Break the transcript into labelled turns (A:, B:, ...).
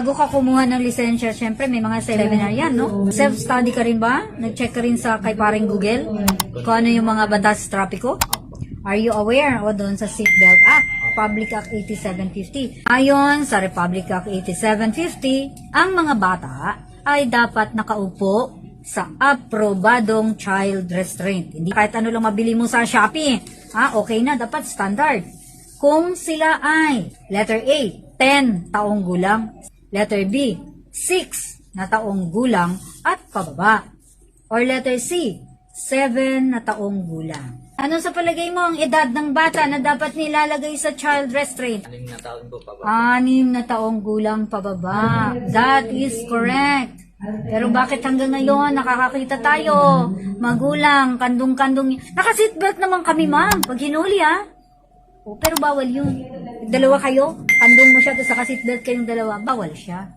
A: Bago ka kumuha ng lisensya, syempre may mga seminar yan, no? Self-study ka rin ba? Nag-check ka rin sa kay paring Google kung ano yung mga batas trapiko? Are you aware o doon sa Seatbelt Act, Republic Act 8750? Ayon sa Republic Act 8750, ang mga bata ay dapat nakaupo sa aprobadong child restraint. Hindi kahit ano lang mabili mo sa Shopee. Okay na, dapat standard. Kung sila ay, letter A, 10 taong gulang, letter B, 6 na taong gulang at pababa. Or letter C, 7 na taong gulang. Ano sa palagay mo ang edad ng bata na dapat nilalagay sa child restraint?
B: 6 na taon po pababa.
A: 6 na taong gulang pababa. That is correct. Pero bakit hanggang ngayon nakakakita tayo? Magulang, kandong-kandong. Naka-seatbelt naman kami, ma'am. Pag hinuli, pero bawal yun. Dalawa kayo, kandong mo siya, tapos naka-seatbelt kayong dalawa, bawal siya.